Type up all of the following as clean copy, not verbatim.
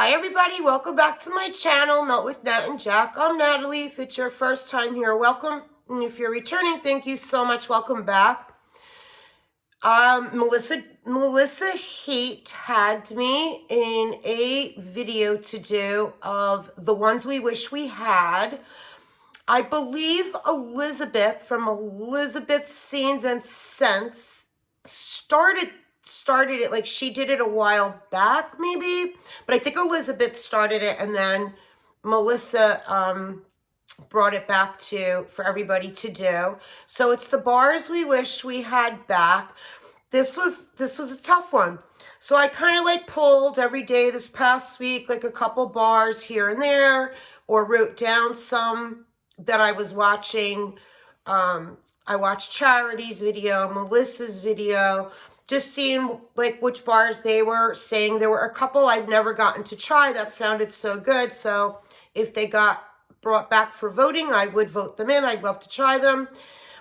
Hi everybody, welcome back to my channel, Melt with Nat and Jack. I'm Natalie. If it's your first time here, welcome. And if you're returning, thank you so much. Welcome back. Melissa Heat tagged me in a video to do of the ones we wish we had. I believe Elizabeth from Elizabeth's Scenes and Scents started it, like she did it a while back maybe, but I think Elizabeth started it and then Melissa brought it back for everybody to do. So it's the bars we wish we had back. This was a tough one. So I kind of like pulled every day this past week, like a couple bars here and there, or wrote down some that I was watching. I watched Charity's video, Melissa's video, just seeing like which bars they were saying. There were a couple I've never gotten to try that sounded so good. So if they got brought back for voting, I would vote them in. I'd love to try them.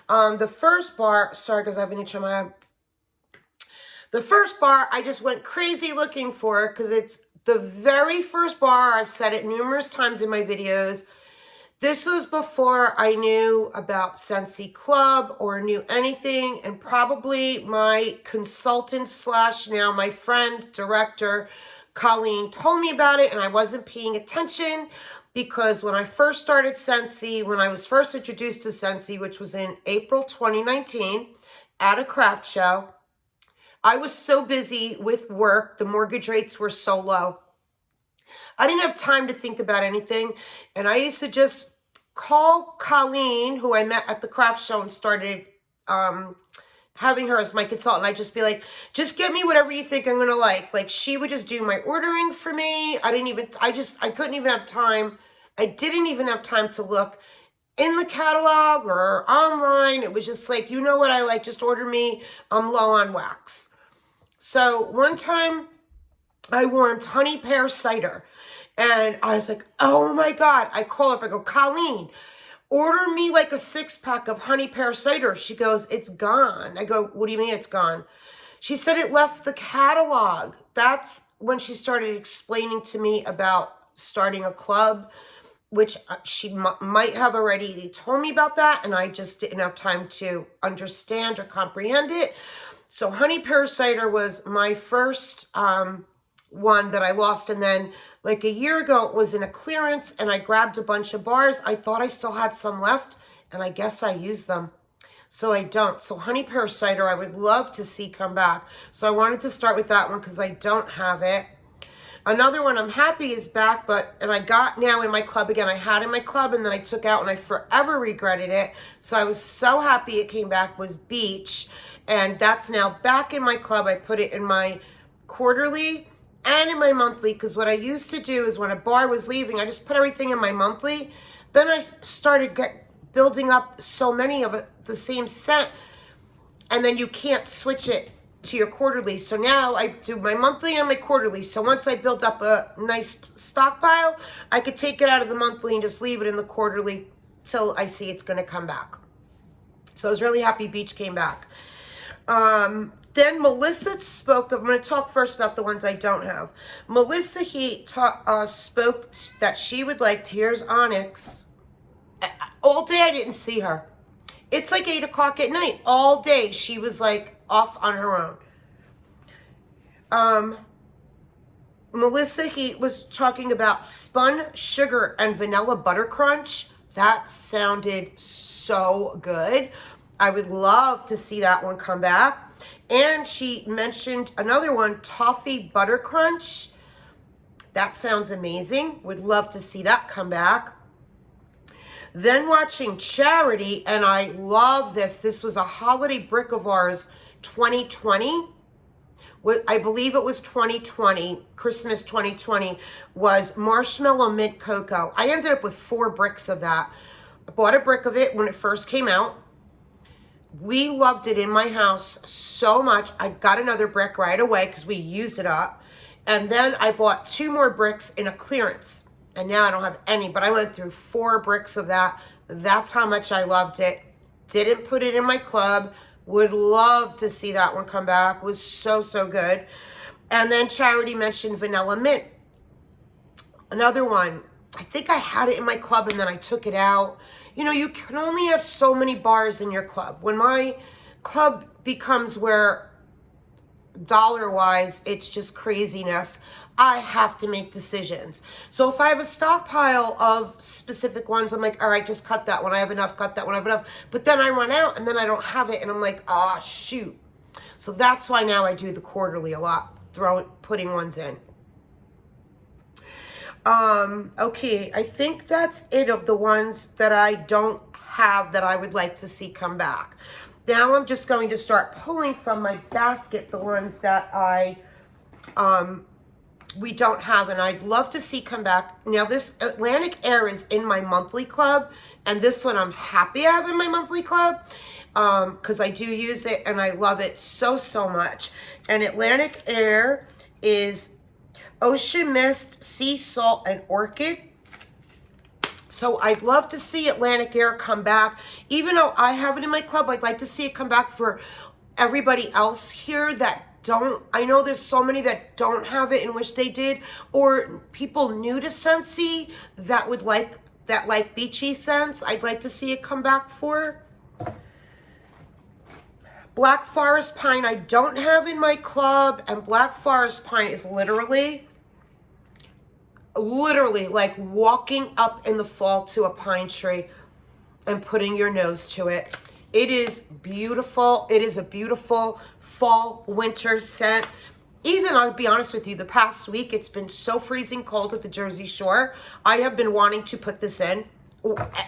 The first bar, sorry guys, I have an itch on my eye. The first bar, I just went crazy looking for it because it's the very first bar. I've said it numerous times in my videos. This was before I knew about Scentsy Club or knew anything, and probably my consultant slash now my friend, director, Colleen, told me about it, and I wasn't paying attention because when I first started Scentsy, when I was first introduced to Scentsy, which was in April 2019 at a craft show, I was so busy with work. The mortgage rates were so low. I didn't have time to think about anything. And I used to just call Colleen, who I met at the craft show and started having her as my consultant. I'd just be like, just get me whatever you think I'm going to like. Like she would just do my ordering for me. I couldn't even have time. I didn't even have time to look in the catalog or online. It was just like, you know what I like, just order me. I'm low on wax. So one time I warmed honey pear cider and I was like, oh my God. I call up, I go, Colleen, order me like a 6-pack of honey pear cider. She goes, it's gone. I go, what do you mean it's gone? She said it left the catalog. That's when she started explaining to me about starting a club, which she might have already told me about that, and I just didn't have time to understand or comprehend it. So honey pear cider was my first one that I lost, and then like a year ago it was in a clearance, and I grabbed a bunch of bars. I thought I still had some left, and I guess I used them. So I don't. So honey pear cider I would love to see come back. So I wanted to start with that one because I don't have it. Another one I'm happy is back, and I got now in my club again. I had in my club and then I took out and I forever regretted it. So I was so happy it came back, was Beach. And that's now back in my club. I put it in my quarterly and in my monthly, because what I used to do is when a bar was leaving, I just put everything in my monthly. Then I started building up so many of it, the same scent, and then you can't switch it to your quarterly. So now I do my monthly and my quarterly. So once I build up a nice stockpile, I could take it out of the monthly and just leave it in the quarterly till I see it's going to come back. So I was really happy Beach came back. Then Melissa spoke of, I'm going to talk first about the ones I don't have. Melissa Heat spoke that she would like, here's Onyx. All day I didn't see her. It's like 8 o'clock at night. All day she was like off on her own. Melissa Heat was talking about spun sugar and vanilla butter crunch. That sounded so good. I would love to see that one come back. And she mentioned another one, toffee butter crunch. That sounds amazing. Would love to see that come back. Then watching Charity, and I love this. This was a holiday brick of ours, 2020. I believe it was 2020, Christmas 2020, was marshmallow mint cocoa. I ended up with 4 bricks of that. I bought a brick of it when it first came out. We loved it in my house so much. I got another brick right away because we used it up. And then I bought 2 more bricks in a clearance. And now I don't have any, but I went through 4 bricks of that. That's how much I loved it. Didn't put it in my club. Would love to see that one come back. Was so, so good. And then Charity mentioned vanilla mint. Another one, I think I had it in my club and then I took it out. You know, you can only have so many bars in your club. When my club becomes where dollar-wise, it's just craziness, I have to make decisions. So if I have a stockpile of specific ones, I'm like, all right, just cut that one. I have enough, cut that one, I have enough. But then I run out and then I don't have it and I'm like, oh, shoot. So that's why now I do the quarterly a lot, putting ones in. Okay, I think that's it of the ones that I don't have that I would like to see come back. Now I'm just going to start pulling from my basket the ones that we don't have and I'd love to see come back. Now this Atlantic Air is in my monthly club, and this one I'm happy I have in my monthly club because I do use it and I love it so, so much. And Atlantic Air is Ocean Mist, Sea Salt, and Orchid. So I'd love to see Atlantic Air come back. Even though I have it in my club, I'd like to see it come back for everybody else here that don't. I know there's so many that don't have it and wish they did, or people new to Scentsy that would like beachy scents. I'd like to see it come back for. Black Forest Pine I don't have in my club, and Black Forest Pine is literally like walking up in the fall to a pine tree and putting your nose to it. It is beautiful. It is a beautiful fall winter scent. Even, I'll be honest with you, the past week it's been so freezing cold at the Jersey Shore. I have been wanting to put this in.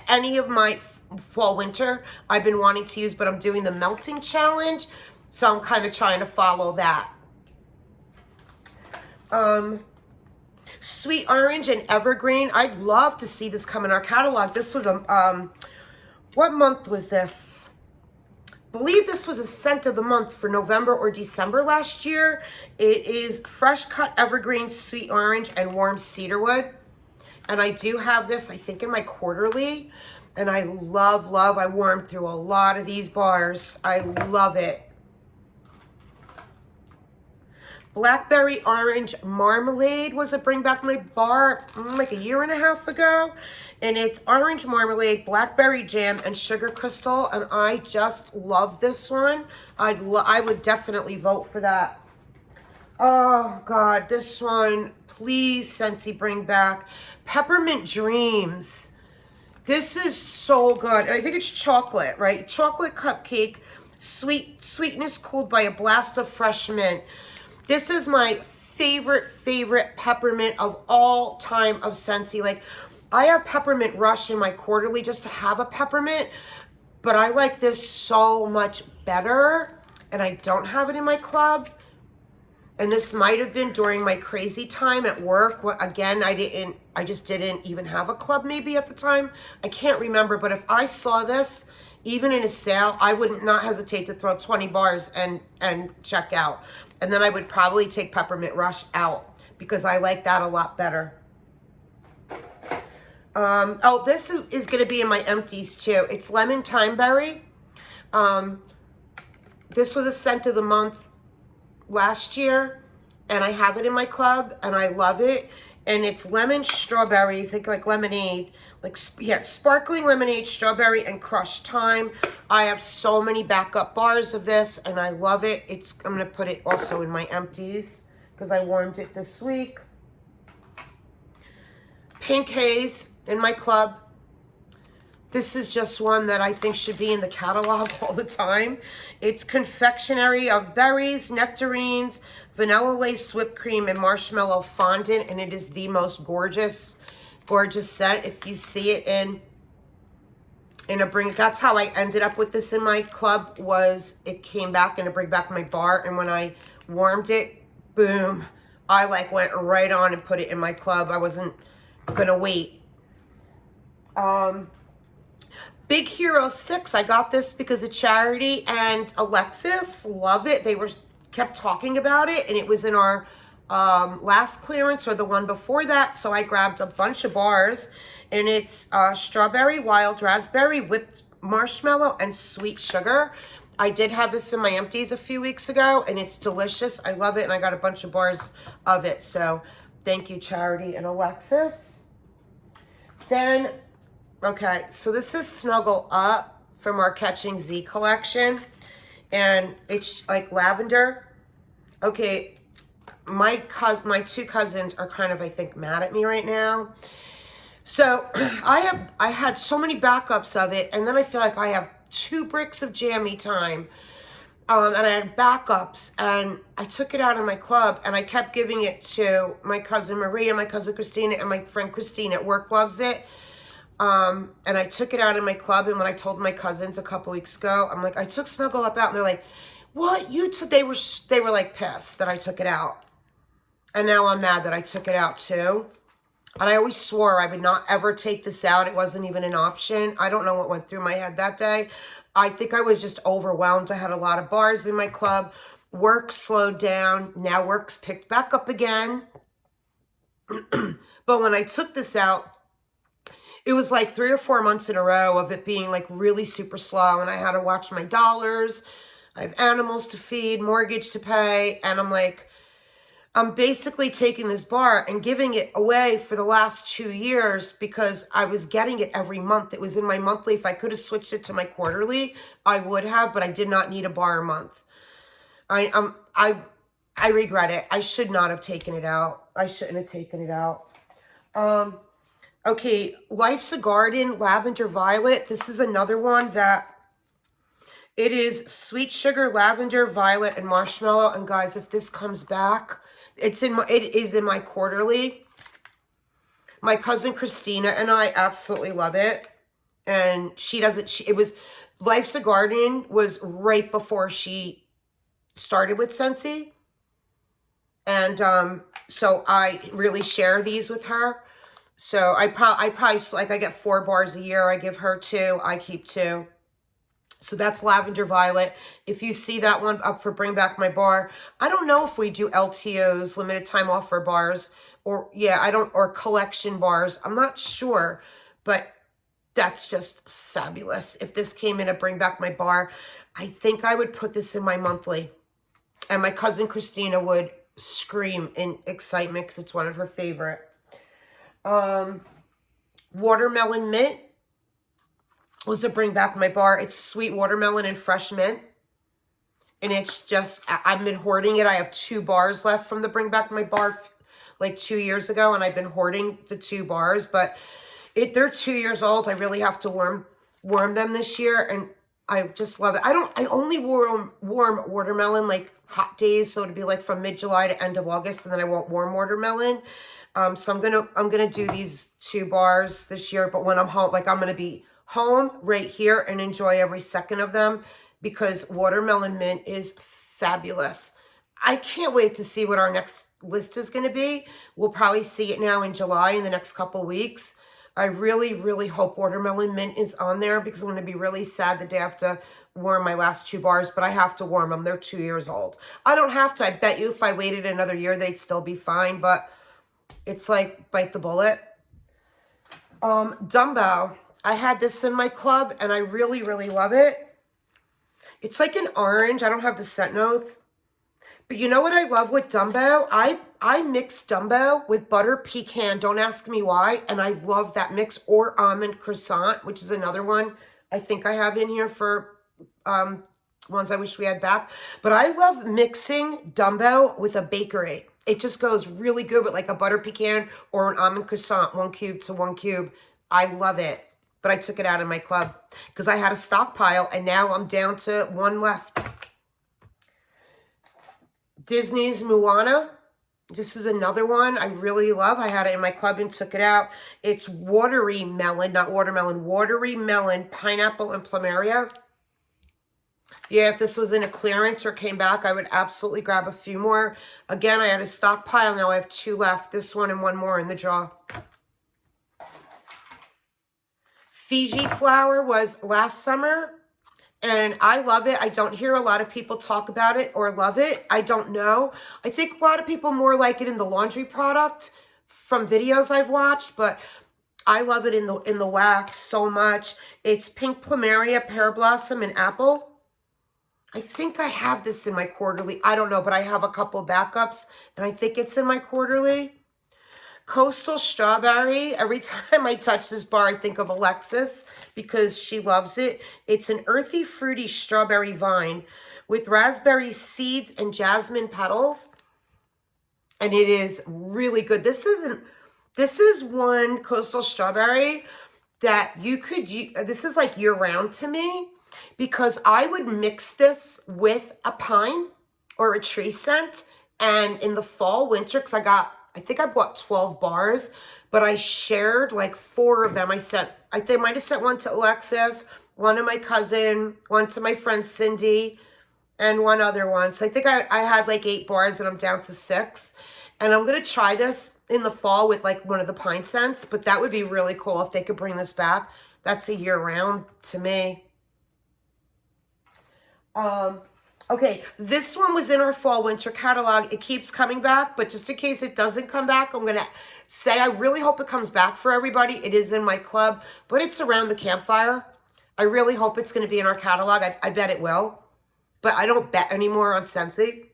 Any of my fall winter I've been wanting to use, but I'm doing the melting challenge, so I'm kind of trying to follow that. Sweet Orange and Evergreen. I'd love to see this come in our catalog. This was a what month was this? I believe this was a scent of the month for November or December last year. It is Fresh Cut Evergreen, Sweet Orange, and Warm Cedarwood. And I do have this, I think, in my quarterly. And I love, I warmed through a lot of these bars. I love it. Blackberry Orange Marmalade was a bring back my bar like a year and a half ago. And it's orange marmalade, blackberry jam, and sugar crystal. And I just love this one. I would definitely vote for that. Oh, God, this one. Please, Scentsy, bring back Peppermint Dreams. This is so good. And I think it's chocolate, right? Chocolate cupcake, sweetness cooled by a blast of fresh mint. This is my favorite peppermint of all time of Scentsy. Like, I have Peppermint Rush in my quarterly just to have a peppermint, but I like this so much better, and I don't have it in my club. And this might have been during my crazy time at work. Again, I just didn't even have a club maybe at the time. I can't remember, but if I saw this, even in a sale, I would not hesitate to throw 20 bars and check out. And then I would probably take Peppermint Rush out because I like that a lot better. Oh, this is going to be in my empties too. It's Lemon Timeberry. This was a scent of the month last year, and I have it in my club, and I love it. And it's lemon strawberries, like lemonade, sparkling lemonade, strawberry, and crushed thyme. I have so many backup bars of this, and I love it. I'm gonna put it also in my empties because I warmed it this week. Pink Haze in my club. This is just one that I think should be in the catalog all the time. It's confectionery of berries, nectarines, vanilla lace whipped cream, and marshmallow fondant, and it is the most gorgeous scent. If you see it in a bring, that's how I ended up with this in my club, was it came back in a bring back my bar, and when I warmed it, boom, I went right on and put it in my club. I wasn't gonna wait. Big Hero 6, I got this because of Charity and Alexis. Love it. They kept talking about it, and it was in our last clearance or the one before that, so I grabbed a bunch of bars, and it's strawberry, wild raspberry, whipped marshmallow, and sweet sugar. I did have this in my empties a few weeks ago, and it's delicious. I love it, and I got a bunch of bars of it, so Thank you, Charity and Alexis. Then, okay, so this is Snuggle Up from our Catching Z collection. And it's like lavender. Okay, my two cousins are kind of, I think, mad at me right now. So I had so many backups of it, and then I feel like I have 2 bricks of Jammy Time. And I had backups, and I took it out in my club, and I kept giving it to my cousin Maria, my cousin Christina, and my friend Christine at work loves it. And I took it out in my club, and when I told my cousins a couple weeks ago, I'm like, I took Snuggle Up out, and they're like, what? You took? They were like pissed that I took it out, and now I'm mad that I took it out too. And I always swore I would not ever take this out. It wasn't even an option. I don't know what went through my head that day. I think I was just overwhelmed. I had a lot of bars in my club. Work slowed down. Now work's picked back up again. But when I took this out, it was like 3 or 4 months in a row of it being like really super slow. And I had to watch my dollars. I have animals to feed, mortgage to pay. And I'm like, I'm basically taking this bar and giving it away for the last 2 years because I was getting it every month. It was in my monthly. If I could have switched it to my quarterly, I would have, but I did not need a bar a month. I regret it. I should not have taken it out. I shouldn't have taken it out. Okay, Life's a Garden, Lavender Violet. This is another one that it is sweet sugar, lavender, violet, and marshmallow. And guys, if this comes back, it is in my quarterly. My cousin Christina and I absolutely love it. And she doesn't, it was, Life's a Garden was right before she started with Scentsy. And so I really share these with her. So I probably, like I get 4 bars a year. I give her 2. I keep 2. So that's Lavender Violet. If you see that one up for Bring Back My Bar, I don't know if we do LTOs, limited time offer bars, or or collection bars. I'm not sure, but that's just fabulous. If this came in at Bring Back My Bar, I think I would put this in my monthly. And my cousin Christina would scream in excitement because it's one of her favorite. Watermelon Mint was a Bring Back My Bar. It's sweet watermelon and fresh mint. And it's just, I've been hoarding it. I have 2 bars left from the Bring Back My Bar like 2 years ago. And I've been hoarding the 2 bars. But they're 2 years old. I really have to warm them this year. And I just love it. I only warm watermelon like hot days. So it'd be like from mid-July to end of August. And then I won't warm watermelon. So I'm gonna do these 2 bars this year. But when I'm home, like I'm gonna be home right here and enjoy every second of them because watermelon mint is fabulous. I can't wait to see what our next list is going to be. We'll probably see it now in July in the next couple weeks. I really, really hope watermelon mint is on there because I'm going to be really sad the day I have to warm my last 2 bars, but I have to warm them. They're 2 years old. I don't have to. I bet you if I waited another year, they'd still be fine, but it's like bite the bullet. Dumbo. I had this in my club, and I really, really love it. It's like an orange. I don't have the scent notes. But you know what I love with Dumbo? I mix Dumbo with butter pecan. Don't ask me why. And I love that mix. Or almond croissant, which is another one I think I have in here for ones I wish we had back. But I love mixing Dumbo with a bakery. It just goes really good with like a butter pecan or an almond croissant, 1 cube to 1 cube. I love it. But I took it out of my club because I had a stockpile and now I'm down to 1 left. Disney's Moana. This is another one I really love. I had it in my club and took it out. It's watery melon, not watermelon, watery melon, pineapple, and plumeria. Yeah, if this was in a clearance or came back, I would absolutely grab a few more. Again, I had a stockpile. Now I have 2 left. This one and 1 more in the drawer. Fiji flower was last summer, and I love it. I don't hear a lot of people talk about it or love it. I don't know. I think a lot of people more like it in the laundry product from videos I've watched, but I love it in the wax so much. It's pink plumeria, pear blossom, and apple. I think I have this in my quarterly. I don't know, but I have a couple backups, and I think it's in my quarterly. Coastal Strawberry. Every time I touch this bar, I think of Alexis because she loves it. It's an earthy, fruity strawberry vine with raspberry seeds and jasmine petals. And it is really good. This is one Coastal Strawberry that you could use. This is like year round to me because I would mix this with a pine or a tree scent. And in the fall, winter, because I think I bought 12 bars, but I shared like 4 of them. I think I might have sent one to Alexis, one to my cousin, one to my friend Cindy, and one other one. So I think I had like 8 bars and I'm down to 6. And I'm going to try this in the fall with like one of the pine scents, but that would be really cool if they could bring this back. That's a year round to me. Okay, this one was in our fall winter catalog. It keeps coming back, but just in case it doesn't come back, I'm going to say I really hope it comes back for everybody. It is in my club, but it's around the campfire. I really hope it's going to be in our catalog. I bet it will, but I don't bet anymore on Scentsy.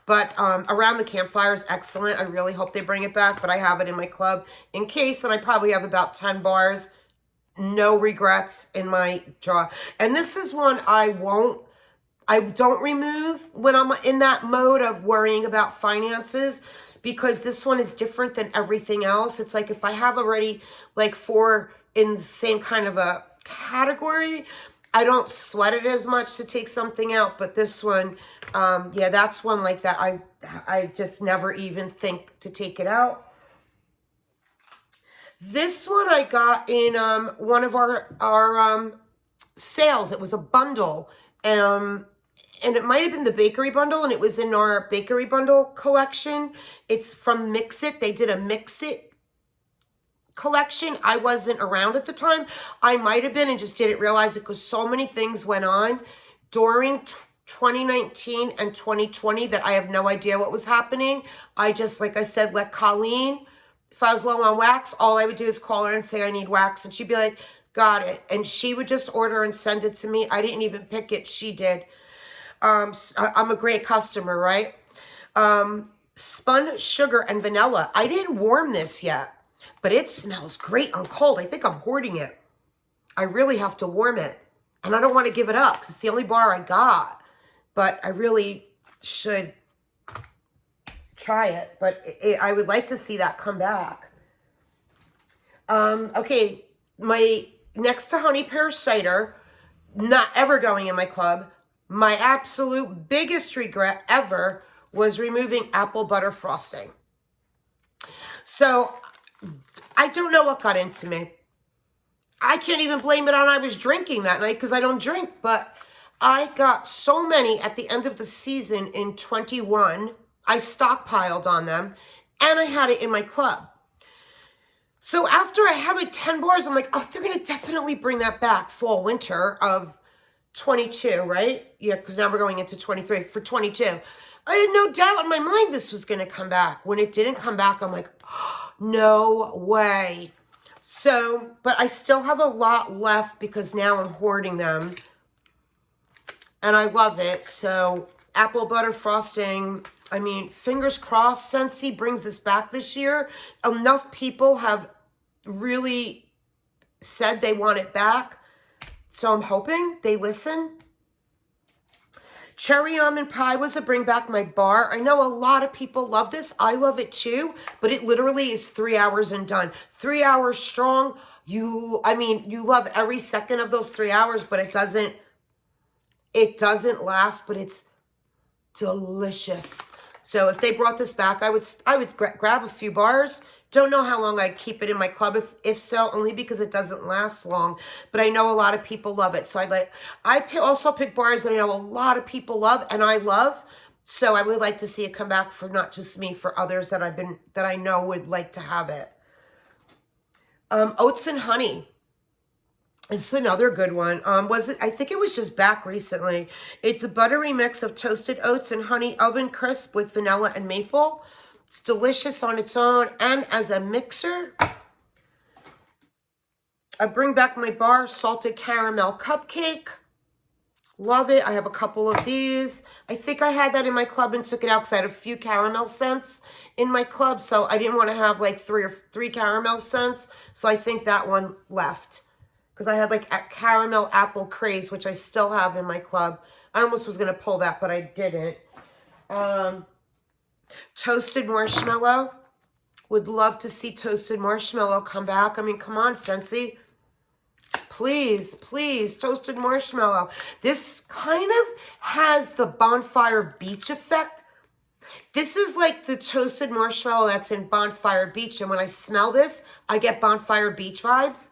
But around the campfire is excellent. I really hope they bring it back, but I have it in my club in case, and I probably have about 10 bars. No regrets in my drawer. And this is one I don't remove when I'm in that mode of worrying about finances, because this one is different than everything else. It's like if I have already like 4 in the same kind of a category, I don't sweat it as much to take something out. But this one, yeah, that's one like that. I just never even think to take it out. This one I got in one of our sales. It was a bundle. And it might have been the bakery bundle, and it was in our bakery bundle collection. It's from Mix It. They did a Mix It collection. I wasn't around at the time. I might have been and just didn't realize it because so many things went on during 2019 and 2020 that I have no idea what was happening. I just, like I said, let Colleen, if I was low on wax, all I would do is call her and say I need wax, and she'd be like, got it. And she would just order and send it to me. I didn't even pick it. She did. I'm a great customer, right? Spun sugar and vanilla. I didn't warm this yet, but it smells great on cold. I think I'm hoarding it. I really have to warm it. And I don't want to give it up because it's the only bar I got. But I really should try it. But I would like to see that come back. Okay, my next to Honey Pear Cider, not ever going in my club. My absolute biggest regret ever was removing apple butter frosting. So I don't know what got into me. I can't even blame it on I was drinking that night because I don't drink, but I got so many at the end of the season in 21. I stockpiled on them, and I had it in my club. So after I had like 10 bars, I'm like, oh, they're going to definitely bring that back fall, winter of 22, right? Yeah, because now we're going into 23 for 22. I had no doubt in my mind this was going to come back. When it didn't come back, I'm like, oh, no way. So, but I still have a lot left because now I'm hoarding them. And I love it. So, apple butter frosting, I mean, fingers crossed Scentsy brings this back this year. Enough people have really said they want it back. So I'm hoping they listen. Cherry almond pie was a bring back my bar. I know a lot of people love this. I love it too, but it literally is 3 hours and done. 3 hours strong. You love every second of those 3 hours, but it doesn't last, but it's delicious. So if they brought this back, I would grab a few bars. Don't know how long I'd keep it in my club, if so, only because it doesn't last long. But I know a lot of people love it. So I also pick bars that I know a lot of people love and I love. So I would like to see it come back for not just me, for others that I know would like to have it. Oats and honey. It's another good one. I think it was just back recently. It's a buttery mix of toasted oats and honey oven crisp with vanilla and maple. It's delicious on its own and as a mixer. I bring back my bar salted caramel cupcake. Love it. I have a couple of these. I think I had that in my club and took it out because I had a few caramel scents in my club. So I didn't want to have like three caramel scents. So I think that one left. Because I had like a caramel apple craze, which I still have in my club. I almost was going to pull that, but I didn't. Toasted marshmallow. Would love to see toasted marshmallow come back. I mean, come on, Scentsy. Please, please, toasted marshmallow. This kind of has the Bonfire Beach effect. This is like the toasted marshmallow that's in Bonfire Beach. And when I smell this, I get Bonfire Beach vibes.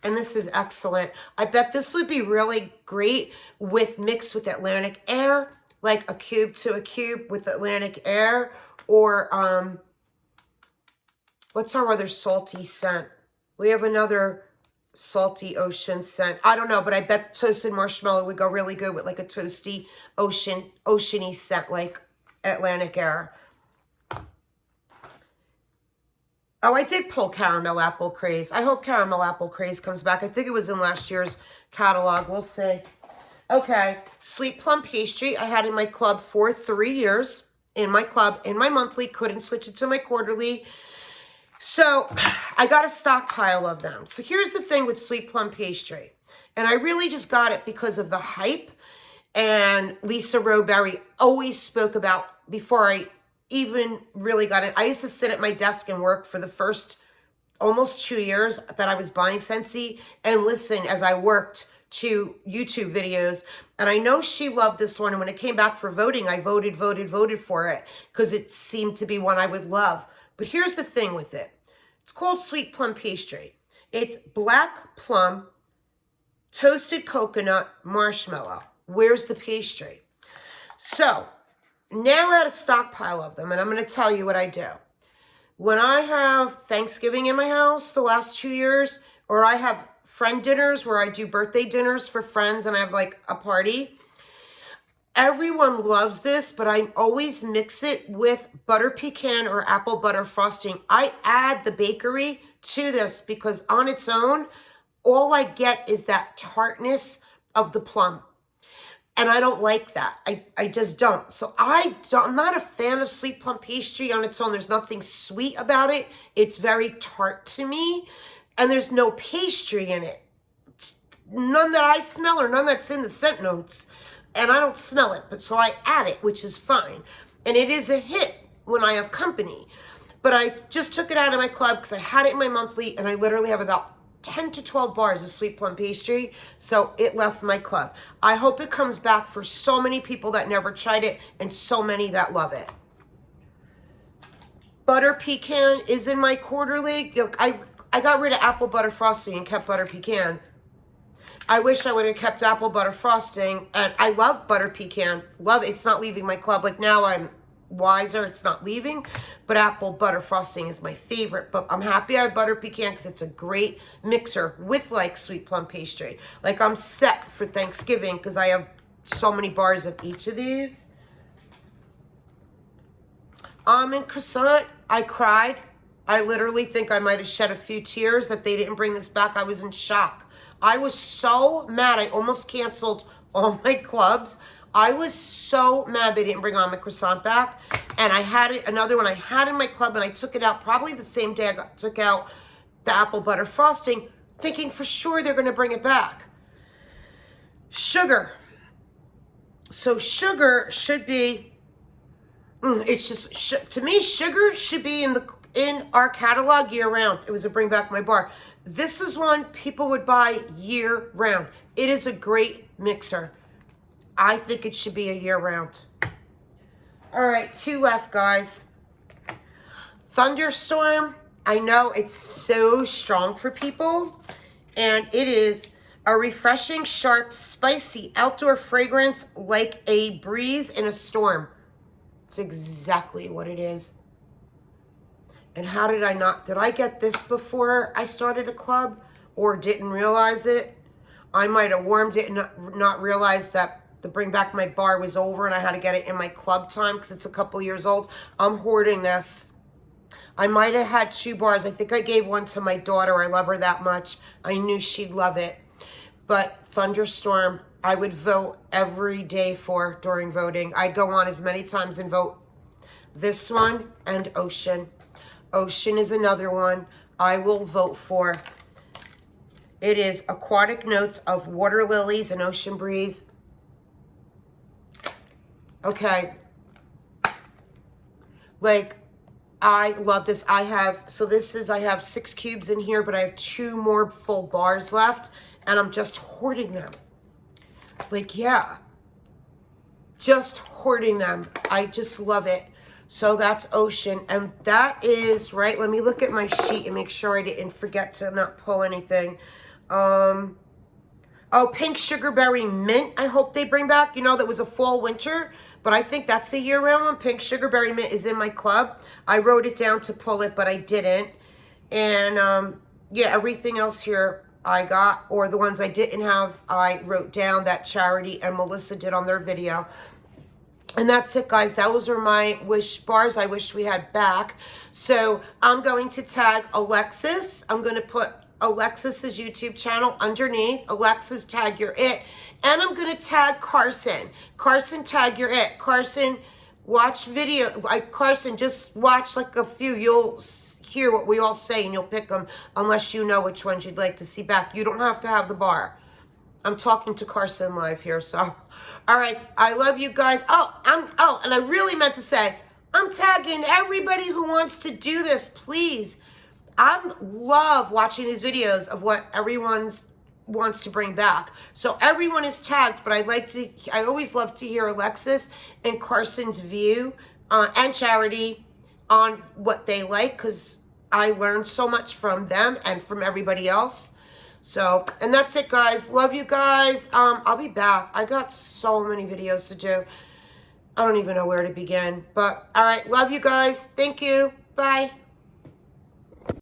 And this is excellent. I bet this would be really great mixed with Atlantic Air, like a cube to a cube with Atlantic Air, or what's our other salty scent? We have another salty ocean scent. I don't know, but I bet toasted marshmallow would go really good with like a toasty oceany scent like Atlantic Air. Oh, I did pull Caramel Apple Craze. I hope Caramel Apple Craze comes back. I think it was in last year's catalog. We'll see. Okay, Sweet Plum Pastry. I had in my club for 3 years. In my club, in my monthly. Couldn't switch it to my quarterly. So I got a stockpile of them. So here's the thing with Sweet Plum Pastry. And I really just got it because of the hype. And Lisa Roberry always spoke about, before I even really got it. I used to sit at my desk and work for the first almost 2 years that I was buying Scentsy and listen as I worked to YouTube videos. And I know she loved this one. And when it came back for voting, I voted for it because it seemed to be one I would love. But here's the thing with it. It's called Sweet Plum Pastry. It's black plum, toasted coconut, marshmallow. Where's the pastry? So now I had a stockpile of them, and I'm going to tell you what I do. When I have Thanksgiving in my house the last 2 years, or I have friend dinners where I do birthday dinners for friends and I have like a party, everyone loves this, but I always mix it with butter pecan or apple butter frosting. I add the bakery to this because on its own, all I get is that tartness of the plum. And I don't like that. I just don't. So I'm not a fan of Sweet Plum Pastry on its own. There's nothing sweet about it. It's very tart to me. And there's no pastry in it. None that I smell or none that's in the scent notes. And I don't smell it. But so I add it, which is fine. And it is a hit when I have company. But I just took it out of my club because I had it in my monthly. And I literally have about 10 to 12 bars of Sweet Plum Pastry, so it left my club. I hope it comes back for so many people that never tried it and so many that love it. Butter pecan is in my quarterly. I got rid of apple butter frosting and kept butter pecan. I wish I would have kept apple butter frosting, and I love butter pecan. Love it. It's not leaving my club. Like now I'm wiser, it's not leaving, but apple butter frosting is my favorite. But I'm happy I have butter pecan because it's a great mixer with like Sweet Plum Pastry. Like I'm set for Thanksgiving because I have so many bars of each of these. Almond croissant, I cried. I literally think I might have shed a few tears that they didn't bring this back. I was in shock. I was so mad. I almost canceled all my clubs. I was so mad they didn't bring Almond Croissant back. And I had it, another one I had in my club, and I took it out probably the same day I took out the apple butter frosting, thinking for sure they're going to bring it back. Sugar. So sugar should be, it's just, to me, sugar should be in our catalog year round. It was a bring back my bar. This is one people would buy year round. It is a great mixer. I think it should be a year round. All right, 2 left, guys. Thunderstorm. I know it's so strong for people. And it is a refreshing, sharp, spicy outdoor fragrance like a breeze in a storm. It's exactly what it is. And how did I not? Did I get this before I started a club or didn't realize it? I might have warmed it and not realized that the bring back my bar was over and I had to get it in my club time because it's a couple years old. I'm hoarding this. I might have had 2 bars. I think I gave one to my daughter. I love her that much. I knew she'd love it. But Thunderstorm, I would vote every day for during voting. I'd go on as many times and vote. This one and Ocean. Ocean is another one I will vote for. It is Aquatic Notes of Water Lilies and Ocean Breeze. Okay. Like, I love this. I have 6 cubes in here, but I have 2 more full bars left, and I'm just hoarding them. Like, yeah. Just hoarding them. I just love it. So that's Ocean. And that is, right, let me look at my sheet and make sure I didn't forget to not pull anything. Oh, Pink Sugarberry Mint, I hope they bring back. You know, that was a fall winter, but I think that's a year-round one. Pink Sugarberry Mint is in my club. I wrote it down to pull it, but I didn't. And, yeah, everything else here I got, or the ones I didn't have, I wrote down that Charity and Melissa did on their video. And that's it, guys. Those are my wish bars I wish we had back. So I'm going to tag Alexis. I'm going to put Alexis's YouTube channel underneath. Alexis, tag your it. And I'm going to tag Carson. Carson, tag your it. Carson, watch video. Carson, just watch like a few. You'll hear what we all say and you'll pick them unless you know which ones you'd like to see back. You don't have to have the bar. I'm talking to Carson live here, so. All right, I love you guys. And I really meant to say, I'm tagging everybody who wants to do this, please. I love watching these videos of what everyone's wants to bring back. So everyone is tagged, but I always love to hear Alexis and Carson's view and Charity on what they like, because I learned so much from them and from everybody else. So, and that's it, guys. Love you guys. I'll be back. I got so many videos to do. I don't even know where to begin. But, all right. Love you guys. Thank you. Bye.